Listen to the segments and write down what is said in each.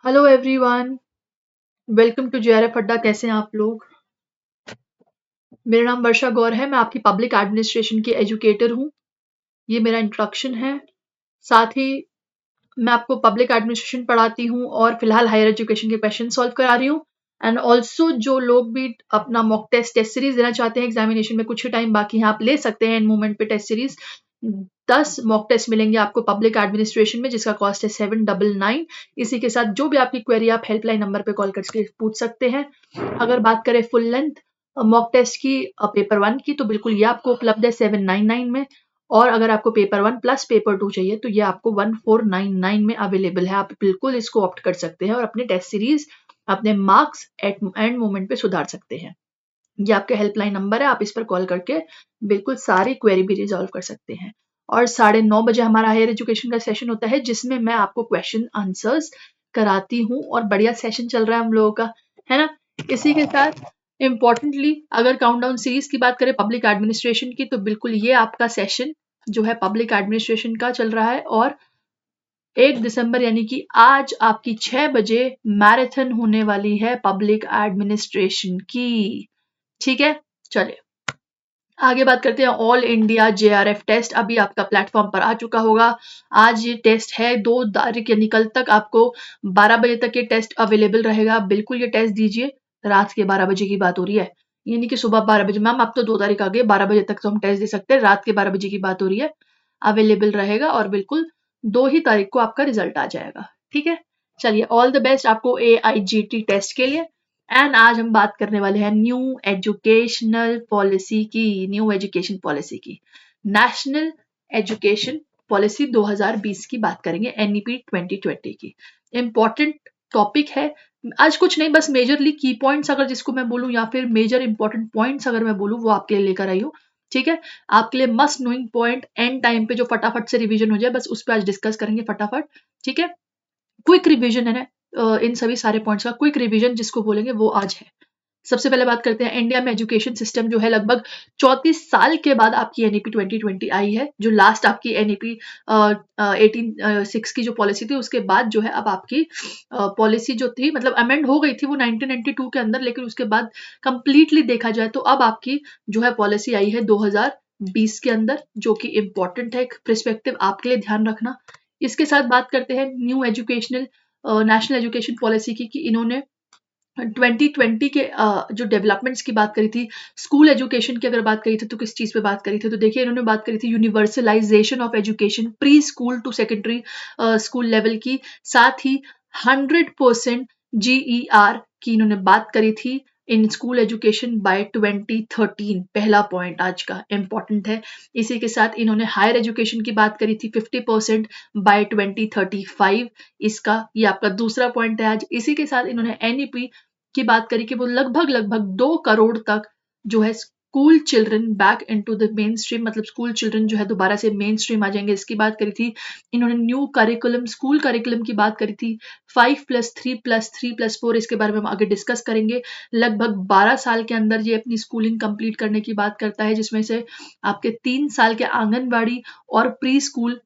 Hello everyone, welcome to JRF Adda. कैसे हैं आप लोग? मेरा नाम वर्षा गौर है। मैं आपकी पब्लिक एडमिनिस्ट्रेशन की एजुकेटर हूँ। ये मेरा इंट्रोडक्शन है। साथ ही मैं आपको पब्लिक एडमिनिस्ट्रेशन पढ़ाती हूँ और फिलहाल हायर एजुकेशन के क्वेश्चन सॉल्व करा रही हूँ। एंड ऑल्सो जो लोग भी अपना मॉक टेस्ट सीरीज देना चाहते हैं, एग्जामिनेशन में कुछ ही टाइम बाकी है, आप ले सकते हैं इन मोमेंट पे टेस्ट सीरीज। 10 मॉक टेस्ट मिलेंगे आपको पब्लिक एडमिनिस्ट्रेशन में, जिसका कॉस्ट है 799। इसी के साथ जो भी आपकी क्वेरी आप हेल्पलाइन नंबर पे कॉल करके पूछ सकते हैं। अगर बात करें फुल लेंथ मॉक टेस्ट की पेपर 1 की, तो बिल्कुल ये आपको उपलब्ध है 799 में। और अगर आपको पेपर 1 प्लस पेपर 2 चाहिए तो ये आपको 1499 में अवेलेबल है। आप बिल्कुल इसको ऑप्ट कर सकते हैं और अपने टेस्ट सीरीज, अपने मार्क्स एंड मोमेंट पे सुधार सकते हैं। ये आपके हेल्पलाइन नंबर है, आप इस पर कॉल करके बिल्कुल सारी क्वेरी भी रिजॉल्व कर सकते हैं। और 9:30 बजे हमारा हायर एजुकेशन का सेशन होता है, जिसमें मैं आपको क्वेश्चन आंसर्स कराती हूँ और बढ़िया सेशन चल रहा है हम लोगों का, है ना। इसी के साथ इम्पोर्टेंटली अगर काउंटडाउन सीरीज की बात करें पब्लिक एडमिनिस्ट्रेशन की, तो बिल्कुल ये आपका सेशन जो है पब्लिक एडमिनिस्ट्रेशन का चल रहा है। और 1 दिसंबर यानी कि आज आपकी 6 बजे मैराथन होने वाली है पब्लिक एडमिनिस्ट्रेशन की। ठीक है, चलिए आगे बात करते हैं। ऑल इंडिया जेआरएफ टेस्ट अभी आपका प्लेटफॉर्म पर आ चुका होगा। आज ये टेस्ट है 2 तारीख यानी कल तक आपको 12 बजे तक ये टेस्ट अवेलेबल रहेगा। बिल्कुल ये टेस्ट दीजिए। रात के 12 बजे की बात हो रही है, यानी कि सुबह 12 बजे। मैम अब तो 2 तारीख आ गई, 12 बजे तक तो हम टेस्ट दे सकते हैं, रात के 12 बजे की बात हो रही है। अवेलेबल रहेगा और बिल्कुल 2 ही तारीख को आपका रिजल्ट आ जाएगा। ठीक है, चलिए ऑल द बेस्ट आपको AIGT टेस्ट के लिए। एंड आज हम बात करने वाले हैं न्यू एजुकेशनल पॉलिसी की, न्यू एजुकेशन पॉलिसी की, नेशनल एजुकेशन पॉलिसी 2020 की बात करेंगे, NEP 2020 की। इंपॉर्टेंट टॉपिक है। आज कुछ नहीं, बस मेजरली की पॉइंट्स अगर जिसको मैं बोलूं या फिर मेजर इंपॉर्टेंट पॉइंट्स अगर मैं बोलूं, वो आपके लिए लेकर आई हूँ। ठीक है, आपके लिए must knowing point and time पे जो फटाफट से रिवीजन हो जाए, बस उस पर आज डिस्कस करेंगे फटाफट। ठीक है, क्विक रिवीजन है ना, इन सभी सारे पॉइंट्स का क्विक रिवीजन जिसको बोलेंगे वो आज है। सबसे पहले बात करते हैं, इंडिया में एजुकेशन सिस्टम जो है लगभग 34 साल के बाद आपकी NEP 2020 आई है। जो लास्ट आपकी NEP 18 की जो पॉलिसी थी, उसके बाद जो है अब आपकी पॉलिसी जो थी, मतलब अमेंड हो गई थी वो 1992 के अंदर, लेकिन उसके बाद कंप्लीटली देखा जाए तो अब आपकी जो है पॉलिसी आई है 2020 के अंदर, जो कि इंपॉर्टेंट है, एक पर्सपेक्टिव आपके लिए ध्यान रखना। इसके साथ बात करते हैं new educational national education policy की, कि इन्होंने 2020 के जो डेवलपमेंट्स की बात करी थी, स्कूल एजुकेशन की अगर बात करी थी तो किस चीज़ पे बात करी थी, तो देखिए इन्होंने बात करी थी universalization of education pre school to secondary school level की। साथ ही 100% GER की इन्होंने बात करी थी इन स्कूल एजुकेशन बाय 2013। पहला पॉइंट आज का इंपॉर्टेंट है। इसी के साथ इन्होंने हायर एजुकेशन की बात करी थी 50% बाय 2035। इसका ये आपका दूसरा पॉइंट है आज। इसी के साथ इन्होंने NEP की बात करी कि वो लगभग 2 करोड़ तक जो है school children back into the main stream, मतलब स्कूल चिल्ड्रन जो है दोबारा से मेन स्ट्रीम आ जाएंगे, इसकी बात करी थी। इन्होंने न्यू करिकुलम, स्कूल करिकुलम की बात करी थी, 5+3+3+4, इसके बारे में हम आगे डिस्कस करेंगे। लगभग 12 साल के अंदर ये अपनी स्कूलिंग कंप्लीट करने की बात करता है, जिसमें से आपके 3 साल के आंगनबाड़ी और प्री स्कूल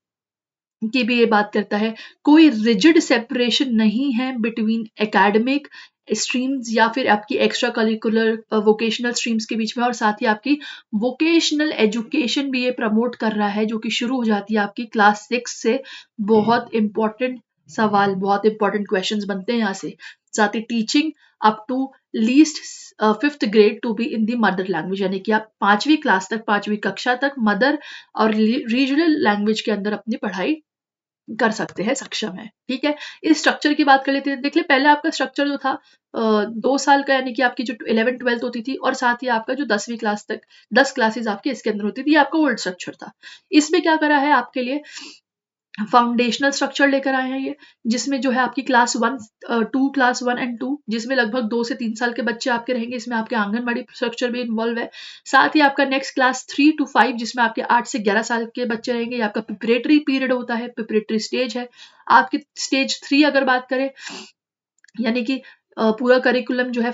की भी ये बात करता है। कोई रिजिड सेपरेशन नहीं है बिटवीन एकेडमिक स्ट्रीम्स या फिर आपकी एक्स्ट्रा करिकुलर वोकेशनल स्ट्रीम्स के बीच में, और साथ ही आपकी वोकेशनल एजुकेशन भी ये प्रमोट कर रहा है, जो कि शुरू हो जाती है आपकी क्लास 6 से। बहुत इंपॉर्टेंट सवाल, बहुत इंपॉर्टेंट क्वेश्चंस बनते हैं यहाँ से। साथ ही teaching up to least 5th grade to be in the mother language, यानी कि आप 5वीं क्लास तक, 5वीं कक्षा तक मदर और रीजनल लैंग्वेज के अंदर अपनी पढ़ाई कर सकते हैं, सक्षम है। ठीक है, इस स्ट्रक्चर की बात कर लेते हैं। देख ले, पहले आपका स्ट्रक्चर जो था 2 साल का, यानी कि आपकी जो 11th-12th होती थी, और साथ ही आपका जो 10वीं क्लास तक 10 क्लासेस आपकी इसके अंदर होती थी, ये आपका ओल्ड स्ट्रक्चर था। इसमें क्या करा है आपके लिए, फाउंडेशनल स्ट्रक्चर लेकर आए हैं ये, जिसमें जो है आपकी क्लास 1 एंड 2, जिसमें लगभग 2 से 3 साल के बच्चे आपके रहेंगे। इसमें आपके आंगनबाड़ी स्ट्रक्चर भी इन्वॉल्व है। साथ ही आपका नेक्स्ट क्लास 3 to 5, जिसमें आपके 8 से 11 साल के बच्चे रहेंगे। ये आपका प्रिपरेटरी पीरियड होता है, प्रिपरेटरी स्टेज है। आपकी स्टेज 3 अगर बात करें, यानी कि पूरा करिकुलम जो है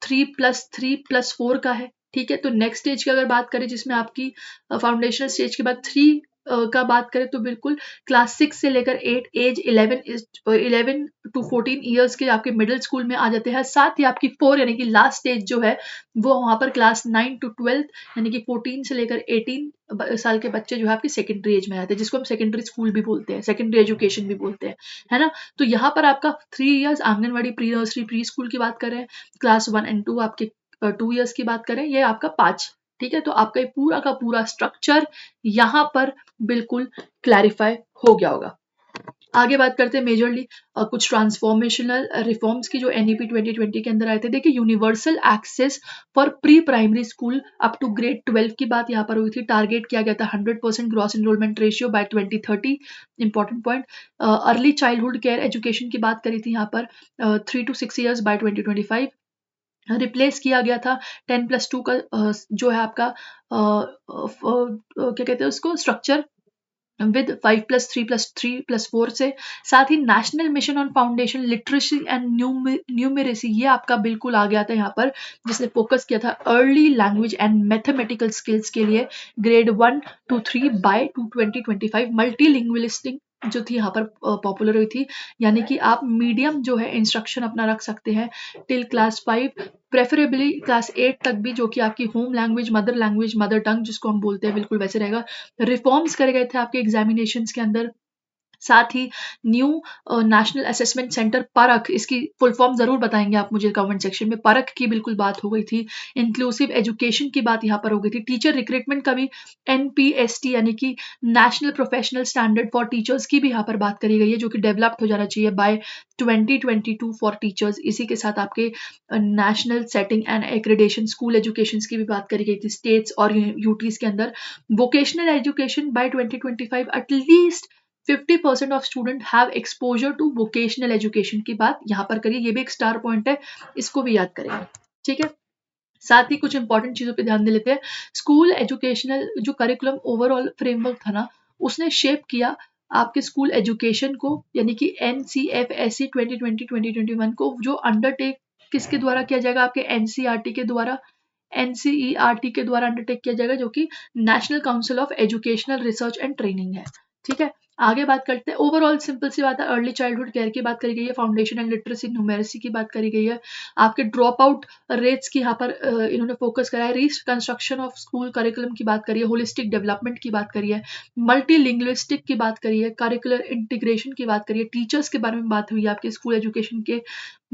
3+3+4 का है। ठीक है, तो नेक्स्ट स्टेज की अगर बात करें, जिसमें आपकी फाउंडेशनल स्टेज के बाद 3 का बात करें तो बिल्कुल क्लास 6 से लेकर 8 एज 11 टू 14 ईयर्स के आपके मिडिल स्कूल में आ जाते हैं। साथ ही आपकी 4 यानी कि लास्ट स्टेज जो है वो वहाँ पर क्लास 9 टू 12 यानी कि 14 से लेकर 18 साल के बच्चे जो है आपकी सेकेंडरी एज में आते हैं, जिसको हम सेकेंडरी स्कूल भी बोलते हैं, सेकेंडरी एजुकेशन भी बोलते हैं, है ना। तो यहाँ पर आपका 3 years anganwadi, pre nursery, pre school की बात करें, क्लास 1 एंड 2 आपके 2 ईयर्स की बात करें, ये आपका 5। ठीक है, तो आपका ये पूरा का पूरा स्ट्रक्चर यहाँ पर बिल्कुल क्लैरिफाई हो गया होगा। आगे बात करते हैं मेजरली कुछ ट्रांसफॉर्मेशनल रिफॉर्म्स की जो एनईपी 2020 के अंदर आए थे। देखिए, universal access for pre primary school up to grade 12 की बात यहाँ पर हुई थी। टारगेट किया गया था 100% gross enrolment ratio by 2030। Important point, early childhood care education की बात करी थी यहाँ पर 3 to 6 ईयर्स बाय 2025। रिप्लेस किया गया था 10+2 का जो है आपका क्या कहते हैं उसको स्ट्रक्चर विद 5+3+3+4 से। साथ ही national mission on foundation literacy and numeracy ये आपका बिल्कुल आ गया था यहाँ पर, जिसने फोकस किया था early language and mathematical skills के लिए grade 1 to 3 by 2025। Multilingual जो थी यहाँ पर पॉपुलर हुई थी, यानी कि आप मीडियम जो है इंस्ट्रक्शन अपना रख सकते हैं टिल क्लास 5, प्रेफरेबली क्लास 8 तक भी, जो कि आपकी होम लैंग्वेज, मदर टंग जिसको हम बोलते हैं, बिल्कुल वैसे रहेगा। रिफॉर्म्स करे गए थे आपके एग्जामिनेशंस के अंदर। साथ ही न्यू नेशनल असेसमेंट सेंटर परख, इसकी फुल फॉर्म जरूर बताएंगे आप मुझे कमेंट सेक्शन में, परख की बिल्कुल बात हो गई थी। इंक्लूसिव एजुकेशन की बात यहाँ पर हो गई थी। टीचर रिक्रूटमेंट का भी एनपीएसटी यानी कि national professional standard for teachers की भी यहाँ पर बात करी गई है, जो कि डेवलप्ड हो जाना चाहिए बाय 2022 फॉर टीचर्स। इसी के साथ आपके national setting and accreditation school education की भी बात करी गई थी स्टेट्स और यूटीज के अंदर। Vocational education by 2025 at least 50% of student have exposure to vocational education की बात यहाँ पर करिए, ये भी एक स्टार पॉइंट है, इसको भी याद करेंगे। ठीक है, साथ ही कुछ इंपॉर्टेंट चीजों पे ध्यान दे लेते हैं। स्कूल एजुकेशनल जो करिकुलम ओवरऑल फ्रेमवर्क था ना, उसने शेप किया आपके स्कूल एजुकेशन को, यानी कि NCFSE 2020-2021 को, जो अंडरटेक किसके द्वारा किया जाएगा, आपके NCERT के द्वारा, NCERT के द्वारा अंडरटेक किया जाएगा, जो कि national council of educational research and training है। ठीक है, आगे बात करते हैं। ओवरऑल सिंपल सी बात है, अर्ली चाइल्डहुड केयर की बात करी गई है, फाउंडेशन एंड लिटरेसी न्यूमेरेसी की बात करी गई है, आपके ड्रॉप आउट रेट्स की यहाँ पर इन्होंने फोकस करा है, रिकंस्ट्रक्शन ऑफ स्कूल करिकुलम की बात करी है, होलिस्टिक डेवलपमेंट की बात करी है, मल्टी लिंग्विस्टिक की बात करी है, करिकुलर इंटीग्रेशन की बात करी है, टीचर्स के बारे में बात हुई है, आपके स्कूल एजुकेशन के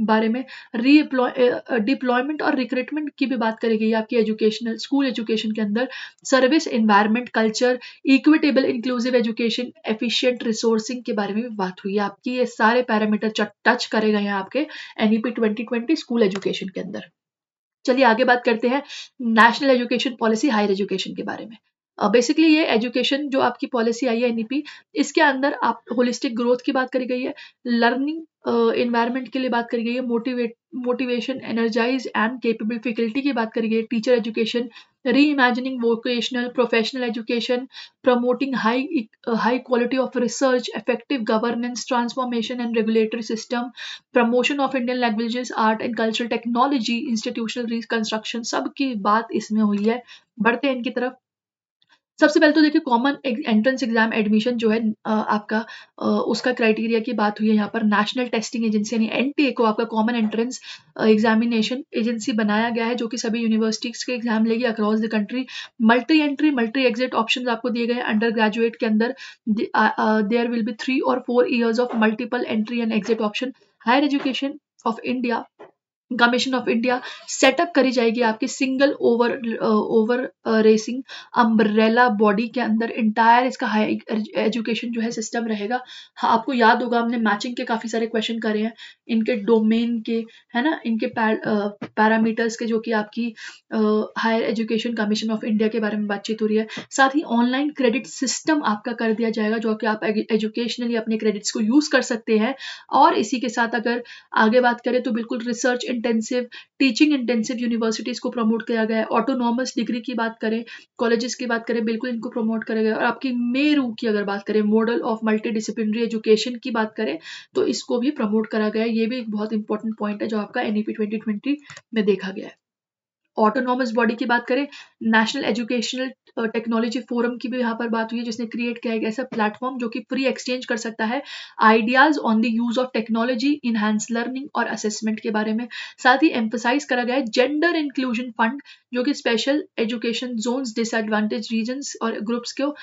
बारे में, डिप्लॉयमेंट और रिक्रूटमेंट की भी बात करी गई है आपकी एजुकेशनल स्कूल एजुकेशन के अंदर, service environment, culture, equitable inclusive education, efficient resourcing के बारे में भी बात हुई है आपकी। ये सारे पैरामीटर टच करे गए हैं आपके एनईपी 2020 स्कूल एजुकेशन के अंदर। चलिए आगे बात करते हैं national education policy higher education के बारे में। बेसिकली ये एजुकेशन जो आपकी पॉलिसी आई है एनईपी, इसके अंदर आप होलिस्टिक ग्रोथ की बात करी गई है, लर्निंग एनवायरनमेंट के लिए बात करी गई है, motivation, energise and capable faculty की बात करी गई है, teacher education, reimagining vocational professional education, promoting high quality of research, effective governance, transformation and regulatory system, promotion of Indian languages, art and cultural technology, institutional reconstruction, सब की बात इसमें हुई है। बढ़ते हैं इनकी तरफ। सबसे पहले तो देखिए कॉमन एंट्रेंस एग्जाम एडमिशन जो है आपका उसका क्राइटेरिया की बात हुई है यहाँ पर। नेशनल टेस्टिंग एजेंसी यानी एनटीए को आपका कॉमन एंट्रेंस एग्जामिनेशन एजेंसी बनाया गया है, जो कि सभी यूनिवर्सिटीज के एग्जाम लेगी across the country. Multi entry multi exit option आपको दिए गए हैं। अंडर ग्रेजुएट के अंदर there will be 3 or 4 years of multiple entry and exit option. Higher education of India, commission of India set up करी जाएगी आपकी single overarching umbrella body के अंदर। इंटायर इसका हाई एजुकेशन जो है सिस्टम रहेगा। हाँ, आपको याद होगा हमने मैचिंग के काफी सारे क्वेश्चन करे हैं, इनके डोमेन के, है ना, इनके पैरामीटर्स के, जो कि आपकी higher education commission of India के बारे में बातचीत हो रही है। साथ ही ऑनलाइन क्रेडिट सिस्टम आपका कर दिया जाएगा, जो कि आप एजुकेशनली अपने क्रेडिट्स को यूज कर सकते हैं। और इसी के साथ अगर आगे बात करें तो बिल्कुल research intensive, teaching intensive universities को प्रमोट किया गया है। ऑटोनॉमस डिग्री की बात करें, कॉलेजेस की बात करें, बिल्कुल इनको प्रमोट करा गया है। और आपकी मेरू की अगर बात करें, model of multi disciplinary education की बात करें, तो इसको भी प्रमोट करा गया है। ये भी एक बहुत इंपॉर्टेंट पॉइंट है जो आपका एनईपी 2020 में देखा गया है। ऑटोनॉमस बॉडी की बात करें, नेशनल एजुकेशनल टेक्नोलॉजी फोरम की भी यहाँ पर बात हुई है, जिसने क्रिएट किया है एक ऐसा प्लेटफॉर्म जो कि फ्री एक्सचेंज कर सकता है ideas on the use of technology enhance learning और असेसमेंट के बारे में। साथ ही एम्फोसाइज करा गया है जेंडर इंक्लूजन फंड, जो कि special education zones, disadvantage regions और ग्रुप्स को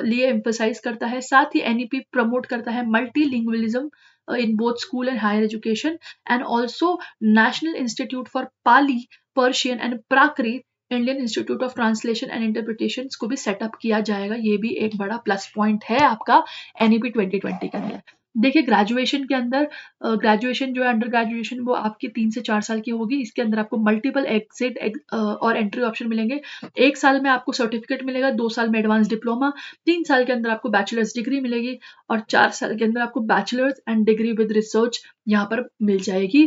लिए एम्फोसाइज करता है। साथ ही एनईपी प्रमोट करता है multilingualism in both school and higher education, and also National Institute for Pali, Persian and Prakrit, Indian institute of translation and interpretation को भी सेटअप किया जाएगा। ये भी एक बड़ा प्लस पॉइंट है आपका एनईपी 2020 के अंदर। देखिए ग्रेजुएशन के अंदर, ग्रेजुएशन जो है अंडर ग्रेजुएशन वो आपकी 3 से 4 साल की होगी। इसके अंदर आपको मल्टीपल एग्जिट और एंट्री ऑप्शन मिलेंगे। 1 साल में आपको सर्टिफिकेट मिलेगा, 2 साल में एडवांस डिप्लोमा, 3 साल के अंदर आपको बैचलर्स डिग्री मिलेगी और 4 साल के अंदर आपको bachelors and degree with research यहाँ पर मिल जाएगी।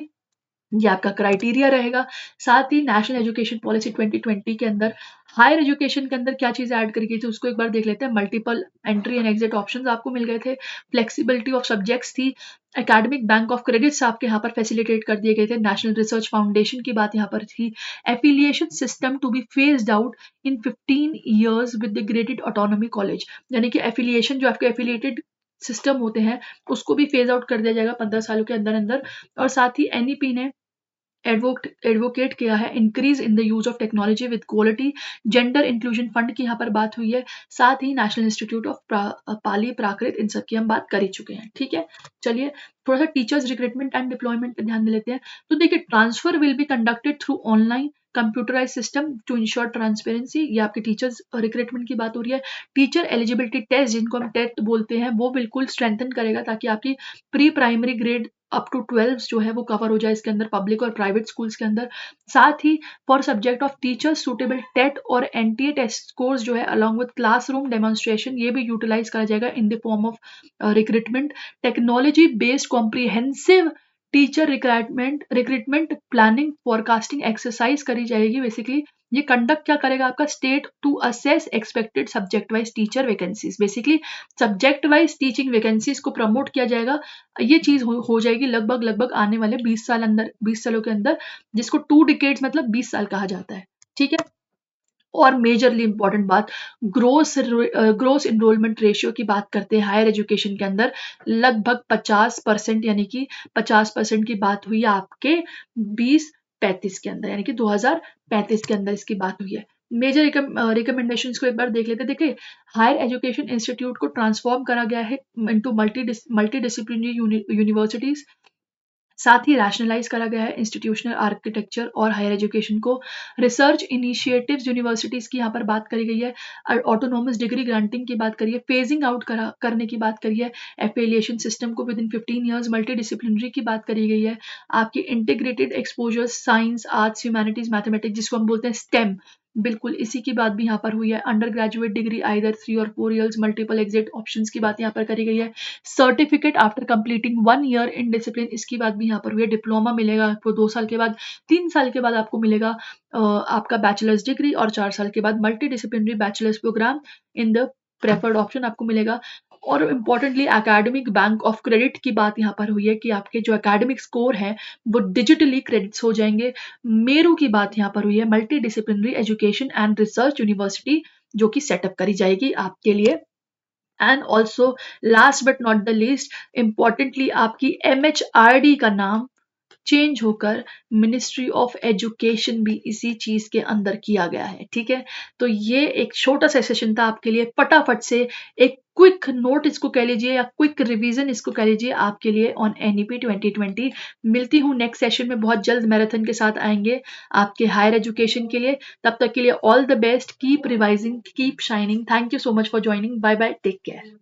ये आपका क्राइटेरिया रहेगा। साथ ही नेशनल एजुकेशन पॉलिसी 2020 के अंदर हायर एजुकेशन के अंदर क्या चीज़ें ऐड करी गई थी उसको एक बार देख लेते हैं। Multiple entry and exit options आपको मिल गए थे, फ्लेक्सिबिलिटी ऑफ सब्जेक्ट्स थी, एकेडमिक बैंक ऑफ क्रेडिट्स आपके यहाँ पर फैसिलिटेट कर दिए गए थे, नेशनल रिसर्च फाउंडेशन की बात यहाँ पर थी, affiliation system to be phased out in 15 years with the graded autonomy college, यानी कि एफिलिएशन जो आपके एफिलिएटेड सिस्टम होते हैं उसको भी फेज आउट कर दिया जाएगा 15 सालों के अंदर अंदर। और साथ ही एनईपी ने एडवोकेट किया है increase in the use of technology with quality, gender inclusion fund की यहाँ पर बात हुई है, साथ ही national institute of Pali Prakrit, इन सब की हम बात कर ही चुके हैं। ठीक है, चलिए थोड़ा सा टीचर्स रिक्रूटमेंट एंड डिप्लॉयमेंट पे ध्यान दे लेते हैं। तो देखिए transfer will be conducted through online computerise system to ensure transparency. ये आपके टीचर्स रिक्रूटमेंट की बात हो रही है। टीचर एलिजिबिलिटी टेस्ट, जिनको हम टेट बोलते हैं, वो बिल्कुल स्ट्रेंथन करेगा ताकि आपकी pre primary grade up to 12 जो है वो कवर हो जाए इसके अंदर, पब्लिक और प्राइवेट स्कूल्स के अंदर। साथ ही for subject of teachers suitable TET और एनटीए टेस्ट स्कोर्स जो है अलॉन्ग विद क्लासरूम डेमोन्स्ट्रेशन, ये भी यूटिलाइज करा जाएगा in the form of recruitment. Technology based comprehensive teacher recruitment planning forecasting exercise करी जाएगी। बेसिकली ये कंडक्ट क्या करेगा आपका, state to assess expected subject wise teacher vacancies, basically subject wise teaching vacancies को प्रमोट किया जाएगा। ये चीज हो जाएगी लगभग आने वाले 20 सालों के अंदर, जिसको 2 डिकेड्स मतलब 20 साल कहा जाता है। ठीक है, और मेजरली इंपॉर्टेंट बात, ग्रोस इनरोलमेंट रेशियो की बात करते हैं हायर एजुकेशन के अंदर, लगभग 50%, यानी कि 50% की बात हुई है आपके 2035 के अंदर, यानी कि 2035 के अंदर इसकी बात हुई है। मेजर रिकमेंडेशंस को एक बार देख लेते हैं। देखिए हायर एजुकेशन इंस्टीट्यूट को ट्रांसफॉर्म करा गया है इनटू मल्टी डिसिप्लिनरी यूनिवर्सिटीज। साथ ही रैशनलाइज करा गया है इंस्टीट्यूशनल आर्किटेक्चर और हायर एजुकेशन को। रिसर्च इनिशिएटिव्स यूनिवर्सिटीज की यहाँ पर बात करी गई है। ऑटोनॉमस डिग्री ग्रांटिंग की बात करिए, फेजिंग आउट करने की बात करिए, एफिलिएशन सिस्टम को with in 15 years, multi disciplinary की बात करी गई है, आपकी integrated exposure science arts humanities mathematics जिसको हम बोलते हैं स्टेम, बिल्कुल इसी की बात भी यहाँ पर हुई है। अंडर ग्रेजुएट डिग्री आइदर 3 और 4 ईयर्स, मल्टीपल एग्जिट ऑप्शंस की बात यहाँ पर करी गई है। Certificate after completing 1 year in discipline, इसकी बात भी यहाँ पर हुई है। डिप्लोमा मिलेगा आपको 2 साल के बाद, 3 साल के बाद आपको मिलेगा आपका बैचलर्स डिग्री और 4 साल के बाद multidisciplinary bachelors programme in the preferred option आपको मिलेगा। और importantly academic bank of credit की बात यहाँ पर हुई है कि आपके जो एकेडमिक स्कोर है वो डिजिटली क्रेडिट्स हो जाएंगे। मेरू की बात यहाँ पर हुई है, multi disciplinary education and research university जो कि सेटअप करी जाएगी आपके लिए। And also last but not the least importantly आपकी MHRD का नाम चेंज होकर मिनिस्ट्री ऑफ एजुकेशन भी इसी चीज के अंदर किया गया है। ठीक है, तो ये एक छोटा सा सेशन था आपके लिए, फटाफट से एक क्विक नोट इसको कह लीजिए या क्विक रिवीजन इसको कह लीजिए आपके लिए ऑन NEP 2020। मिलती हूँ नेक्स्ट सेशन में, बहुत जल्द मैराथन के साथ आएंगे आपके हायर एजुकेशन के लिए। तब तक के लिए all the best, keep revising, keep shining. Thank you so much for joining, bye bye, take care.